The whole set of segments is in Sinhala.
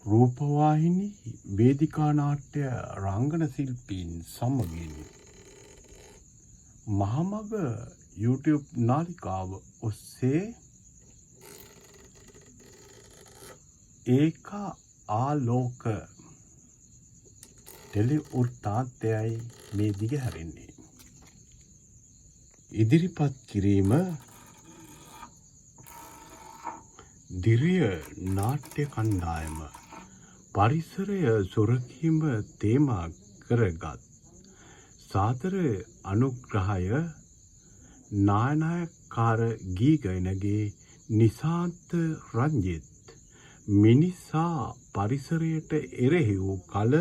රූපවාහිනී වේදිකා නාට්‍ය රංගන ශිල්පීන් සමගින් මහමග YouTube නාලිකාව ඔස්සේ ඒක ආලෝක ටෙලි වෘත්තාන්තයයි මේ දිගහැරෙන්නේ. ඉදිරිපත් කිරීම දිරිය නාට්‍ය කණ්ඩායම පරිසරය සුරකීම තේමා කරගත් සාදර අනුග්‍රහය නායනායකකාර ගී ගයනගේ නිසාන්ත රංජිත් මිනිසා පරිසරයට එරෙහි වූ කල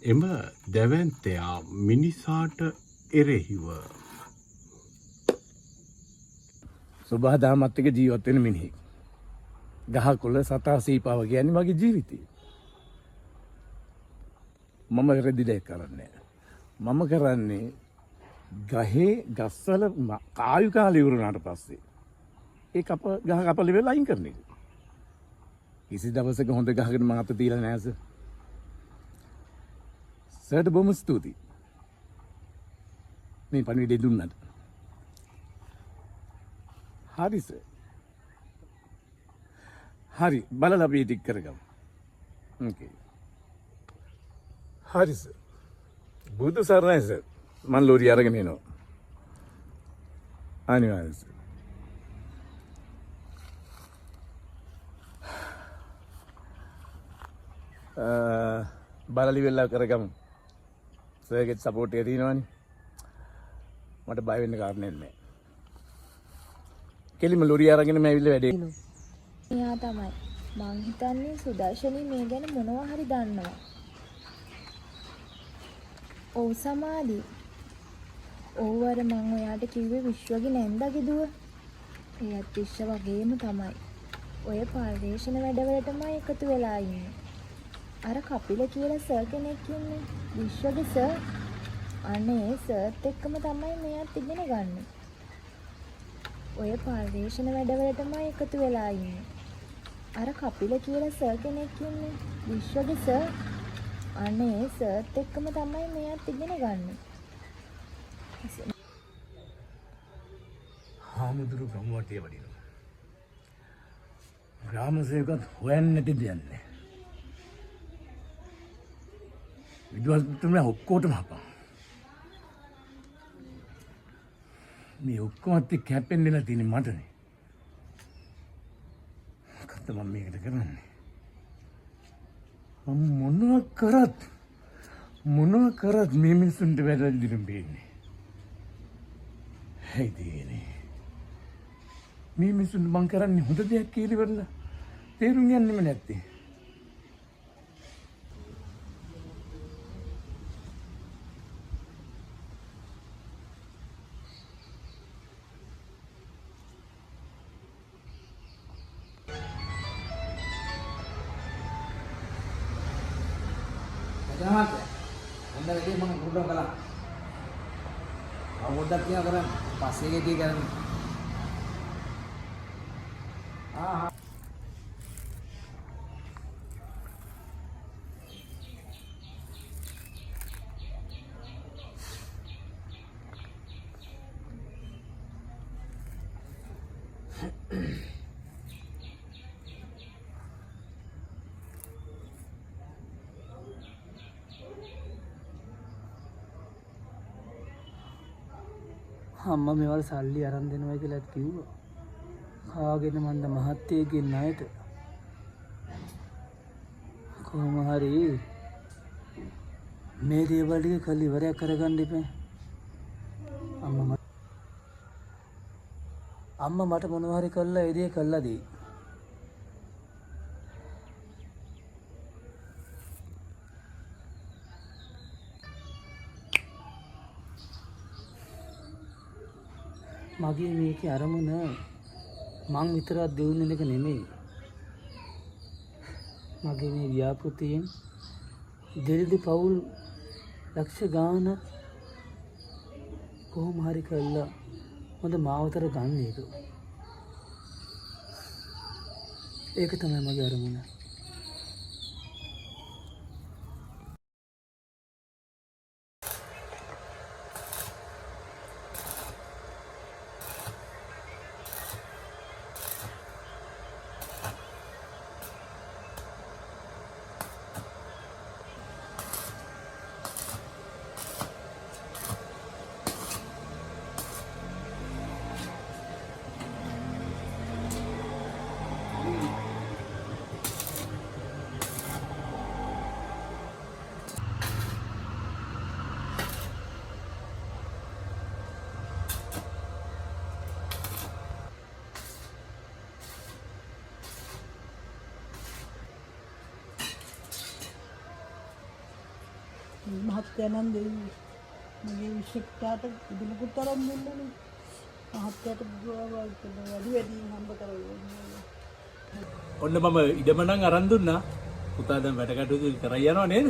එම දැවැන්තයා මිනිසාට එරෙහිව සුභාදාමත් එක්ක ජීවත් වෙන මිනිහෙක්. ගහකොළ සතා සීපාව කියන්නේ මගේ ජීවිතය. මම රෙදිලයක් කරන්නේ. මම කරන්නේ ගහේ ගස්වල කායු කාලේ ඉවරනාට පස්සේ ඒ ගහ කපල වෙලා අයින් කරන එක. කිසි දවසක හොඳ ගහකට මම අත තියලා නැහැ සර්. සර්ට බොහොම ස්තුතියි. මේ පණිවිඩය දුන්නට. හරි සර්. හරි බලලා අපි ටික කරගමු. ඕකේ. හරි සර්. බුදු සරණයි සර්. මම ලෝරිය අරගෙන එනවා. අනිවාර්යයෙන් සර්. බලලි වෙලා කරගමු. සර්ගේ සපෝට් එක තියෙනවනේ. මට බය වෙන්න කාරණයක් නැහැ. කෙලිම ලොරිය අරගෙන මම ඇවිල්ලා වැඩේ. එයා තමයි. මං හිතන්නේ සුදර්ශනී මේ ගැන මොනවා හරි දන්නවා. ඔව් සමාලි. ඕවර මං ඔයාට කිව්වේ විශ්වගේ නැන්දගේ දුව. එයාත් විශ්ව වගේම තමයි. ඔය පරිවේෂණ වැඩවලටමයි එකතු වෙලා ඉන්නේ. අර කපිල කියලා සර් කෙනෙක් ඉන්නේ. විශ්වගේ සර්. අනේ සර්ත් එක්කම තමයි මෙයාත් ඉගෙන ගන්න. ඔය පරිවේෂණ වැඩවලටමයි එකතු වෙලා ඉන්නේ. අර කපිල කියලා සර් කෙනෙක් ඉන්නේ. විශ්වගේ සර්. අනේ සර්ත් එක්කම තමයි මෙයාත් ඉගෙන ගන්න. හාමුදුරු ගම්වටේ වඩිනවා. ග්‍රාමසේවකත් හොයන්නේ නැති දෙන්නේ. විද්‍යාත්මක ඔක්කොටම හපා. මේ ඔක්කොම එක්ක කැපෙන්න වෙලා තියෙන්නේ මටනේ. මොකක්ද මම මේකට කරන්නේ? මම මොනවා කරත් මේ මිනිස්සුන්ට වැරදි දිරඹෙන්නේ. හයිදීනේ. මේ මිනිස්සුන්ට මං කරන්නේ හොඳ දෙයක් කියලා ඉවරලා තේරුම් යන්නෙම නැත්තේ. Jangan, anda lagi mengurus kalah. Kamu udah punya kan? Pasti gitu kan? අම්මා මේවල් සල්ලි අරන් දෙනවා කියලාත් කිව්වා. කාගෙන මන්ද මහත්තයගේ ණයට. කොහොම හරි මේ දේවල් ටික කල් ඉවරයක් කරගන්න ඉපේ. අම්මා මට මොනවා හරි කළා ඒ දේ කළා දෙයි. මගේ මේකේ අරමුණ මං විතරක් දෙවුන එක නෙමෙයි. මගේ මේ ව්‍යාපෘතියෙන් දෙරිදි පවුල් ලක්ෂ ගාන කොහොම හරි කළා හොඳ මාවතර ගන්න එක. ඒක තමයි මගේ අරමුණ. මහත්තයා නම් දෙවි මගේ විශ්වවිද්‍යාලයට ඉදිරිපත් තරම් දුන්නනේ. මහත්තයාට වැඩි හම්බ කරගන්න. ඔන්න මම ඉඩම නම් අරන් දුන්නා. පුතා දැන් වැඩ කටයුතු කරලා යනවා නේද?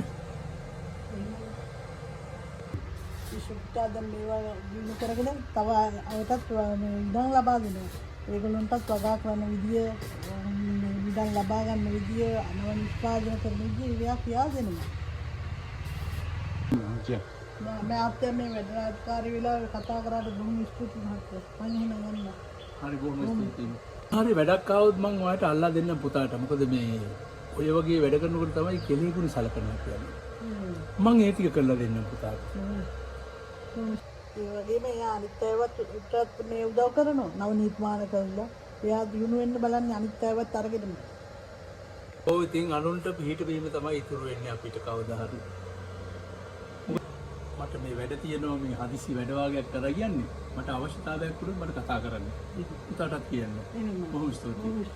විශ්වවිද්‍යාලයෙන් මේවා දිනු කරගෙන තව අවටත් ඉඩම් ලබා දෙනවා. ඒගොල්ලන්ටත් වගා කරන විදිය ඉඩම් ලබා ගන්න විදිය අනව නිෂ්පාදනය කරන විදිය ඉතියා කියා දෙනවා. මම ආත්‍ය මේ වැඩකාරී වෙලා කතා කරාට බොහොම ස්තුතියි මහත්තයා. මම එහෙම යන්න. හරි බොහොම ස්තුතියි. හරි වැඩක් ආවොත් මම ඔයාලට අල්ලා දෙන්නම් පුතාට. මොකද මේ ඔය වගේ වැඩ කරනකොට තමයි කෙලෙකුනි සලකනවා කියන්නේ. මම ඒ ටික කරලා දෙන්නම් පුතාට. ඒ වගේම එයා අනිත් අයවත් උටත් මේ උදව් කරනවා. නව නිර්මාණ කරලා එයා දිනු වෙන්න බලන්නේ අනිත් අයවත් අරගෙන. ඔව් ඉතින් අනුන්ට පිළිහිට වීම තමයි ඉතුරු වෙන්නේ අපිට කවදා හරි. මට මේ වැඩ තියෙනවා මේ හදිසි වැඩ වාගයක් කරලා කියන්නේ. මට අවශ්‍යතාවයක් වුණොත් මට කතා කරන්න. පුතාටත් කියන්න. බොහොම ස්තුතියි.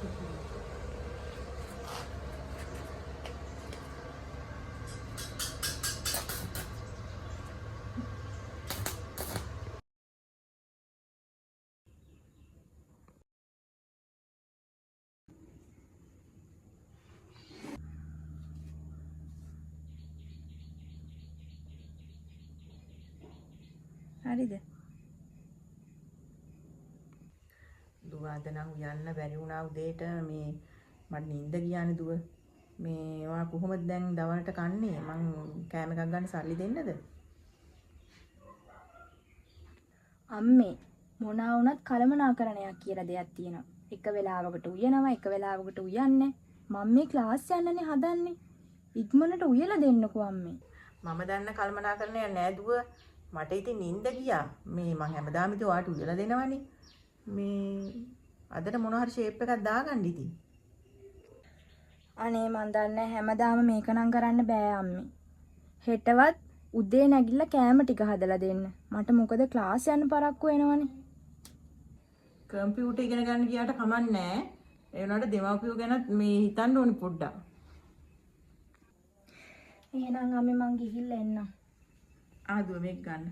හරිද? දුව අද නම් යන්න බැරි වුණා උදේට මේ මට නිින්ද ගියානේ දුව. මේවා කොහොමද දැන් දවල්ට කන්නේ? මං කෑම එකක් ගන්න සල්ලි දෙන්නද? අම්මේ මොනවා වුණත් කලමනාකරණයක් කියලා දෙයක් තියෙනවා. එක වෙලාවකට උයනවා, එක වෙලාවකට උයන්නේ. මම මේ ක්ලාස් යන්නනේ හදන්නේ. ඉක්මනට උයලා දෙන්නකෝ අම්මේ. මම දන්න කල්පනාකරණයක් නෑ දුව. මට ඉතින් නිින්ද ගියා. මේ මං හැමදාම ඉතින් ඔයාට උයලා දෙනවනේ. මේ අදට මොන හරි ෂේප් එකක් දාගන්න ඉතින්. අනේ මන් දන්නේ හැමදාම මේක නම් කරන්න බෑ අම්මේ. හෙටවත් උදේ නැගිටලා කෑම ටික හදලා දෙන්න. මට මොකද ක්ලාස් යන්න පරක්කු වෙනවනේ. කම්පියුටර් ඉගෙන ගන්න ගියාට කමක් නෑ. ඒ වුණාට දෙමාපියෝ ගැනත් මේ හිතන්න ඕනේ පොඩ්ඩක්. එහෙනම් අම්මේ මං ගිහිල්ලා එන්නම්. ආදුව මේක ගන්න.